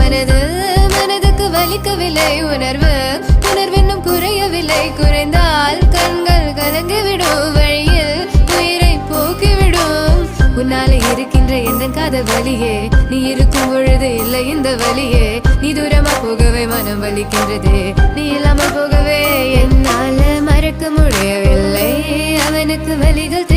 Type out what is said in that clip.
மனது மனதுக்கு வலிக்கவில்லை உணர்வு உணர்வென்னும் குறையவில்லை குறைந்தால் கண்கள் கலங்கிவிடும் வழியில் உயிரை போக்கிவிடும் உன்னாலே இருக்கின்ற எந்த காதல் வலியே நீ இருக்கும் பொழுது இல்லை இந்த வலியே நீ தூரமா போகவே மனம் வலிக்கின்றதே நீ இல்லாமல் போகவே என்னால மறக்க முடியவில்லை அவனுக்கு வலிகள்